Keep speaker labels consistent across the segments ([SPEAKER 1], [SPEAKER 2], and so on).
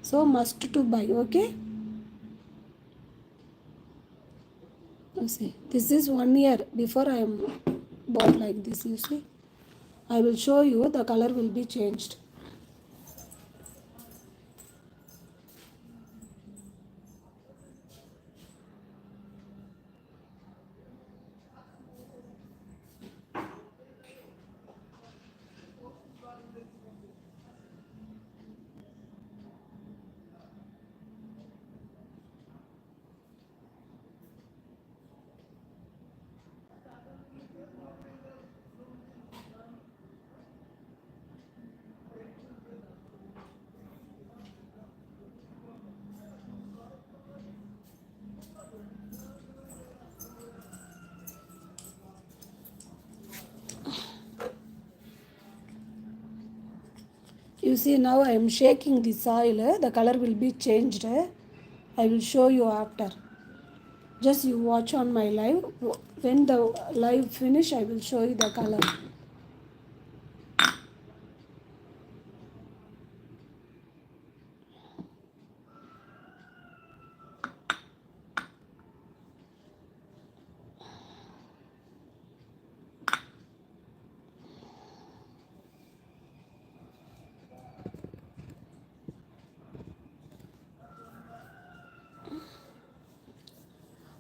[SPEAKER 1] So must to buy. Okay. You see, this is 1 year before I am bought like this. You see, I will show you. The color will be changed. You see, now I am shaking the soil. The color will be changed. I will show you after. Just you watch on my live. When the live finish, I will show you the color.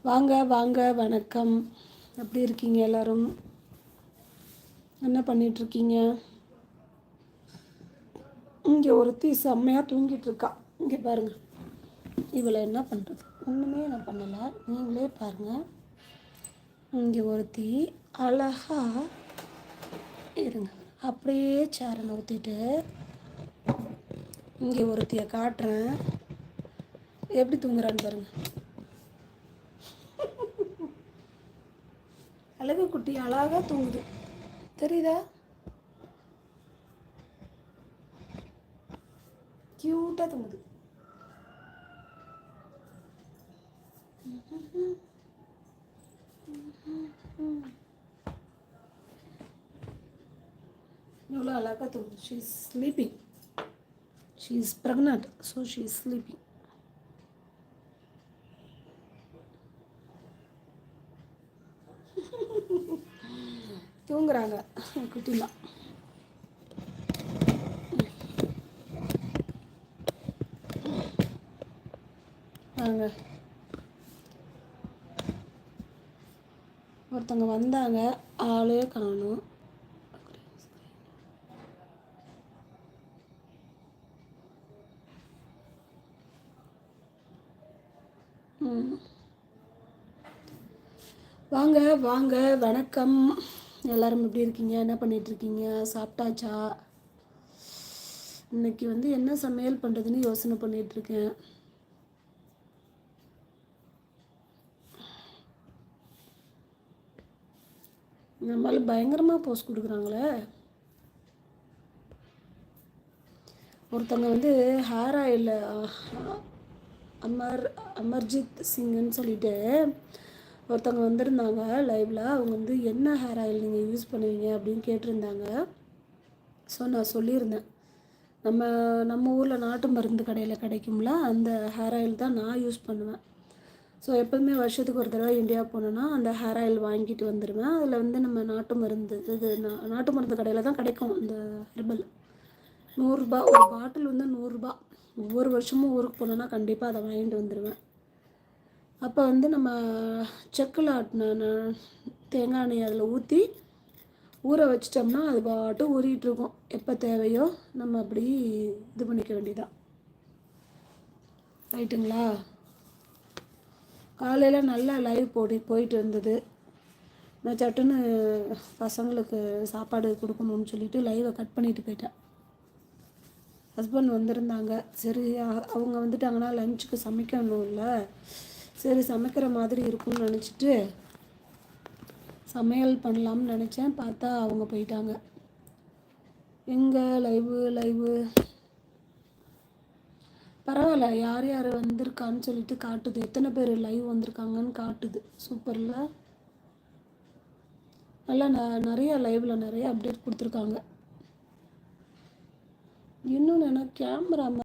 [SPEAKER 1] வாங்க வாங்க வணக்கம். எப்படி இருக்கீங்க எல்லாரும்? என்ன பண்ணிகிட்ருக்கீங்க? இங்கே ஒருத்தி செம்மையாக தூங்கிட்டு இருக்கா. இங்கே பாருங்கள். இவளை என்ன பண்ணுறது? ஒன்றுமே நான் பண்ணலை. நீங்களே பாருங்கள். இங்கே ஒருத்தி அழகாக இருங்க. அப்படியே சேரை நவுத்திட்டு இங்கே ஒருத்தியை காட்டுறேன். எப்படி தூங்குறான்னு பாருங்கள். அழகு குட்டி அழகாக தூங்குது. தெரியுதா? க்யூட்டாக தூங்குது. எவ்வளோ அழகாக தூங்குது. She is sleeping. She is pregnant. So she is sleeping. தூங்குறாங்க குட்டிலாம். வாங்க. ஒருத்தவங்க வந்தாங்க, ஆளே காணும். வாங்க வாங்க வணக்கம். எல்லோரும் எப்படி இருக்கீங்க? என்ன பண்ணிகிட்ருக்கீங்க? சாப்பிட்டாச்சா? இன்னைக்கு வந்து என்ன சமையல் பண்ணுறதுன்னு யோசனை பண்ணிகிட்ருக்கேன். நம்மளால பயங்கரமாக போஸ்ட் கொடுக்குறாங்களே. ஒருத்தவங்க வந்து ஹேர் ஆயில் அமர்ஜித் சிங்குன்னு சொல்லிட்டு ஒருத்தவங்க வந்திருந்தாங்க லைவில். அவங்க வந்து என்ன ஹேர் ஆயில் நீங்கள் யூஸ் பண்ணுவீங்க அப்படின்னு கேட்டிருந்தாங்க. ஸோ நான் சொல்லியிருந்தேன், நம்ம ஊரில் நாட்டு மருந்து கடையில் கிடைக்கும்ல, அந்த ஹேர் ஆயில் தான் நான் யூஸ் பண்ணுவேன். ஸோ எப்போதுமே வருஷத்துக்கு ஒரு தடவை இந்தியா போனோன்னா அந்த ஹேர் ஆயில் வாங்கிட்டு வந்துடுவேன். அதில் வந்து நம்ம நாட்டு மருந்து நாட்டு மருந்து கடையில் தான் கிடைக்கும். அந்த ஹெர்பல் 100 ரூபா ஒரு பாட்டில் வந்து 100 ரூபா. ஒவ்வொரு வருஷமும் ஊருக்கு போனோன்னா கண்டிப்பாக அதை வாங்கிட்டு வந்துடுவேன். அப்போ வந்து நம்ம செக்கில் ஆட்டின தேங்காய் எண்ணெய் அதில் ஊற்றி ஊற வச்சிட்டோம்னா அது பாட்டு ஊறிட்டுருக்கும். எப்போ தேவையோ நம்ம அப்படி இது பண்ணிக்க வேண்டியதான். ரைட்டுங்களா? காலையில் நல்லா லைவ் போயிட்டு இருந்தது. நான் சட்டுன்னு பசங்களுக்கு சாப்பாடு கொடுக்கணும்னு சொல்லிட்டு லைவை கட் பண்ணிட்டு போயிட்டேன். ஹஸ்பண்ட் வந்திருந்தாங்க. சரி, அவங்க வந்துட்டாங்கன்னா லஞ்சுக்கு சமைக்கணும்ல, சரி சமைக்கிற மாதிரி இருக்கும்னு நினச்சிட்டு சமையல் பண்ணலாம்னு நினச்சேன். பார்த்தா அவங்க போயிட்டாங்க. எங்கே லைவு பரவாயில்ல. யார் யார் வந்திருக்கான்னு சொல்லிட்டு காட்டுது. எத்தனை பேர் லைவ் வந்திருக்காங்கன்னு காட்டுது. சூப்பரில் நல்லா நிறைய லைவில் நிறைய அப்டேட் கொடுத்துருக்காங்க. இன்னொன்று என்ன, கேமரா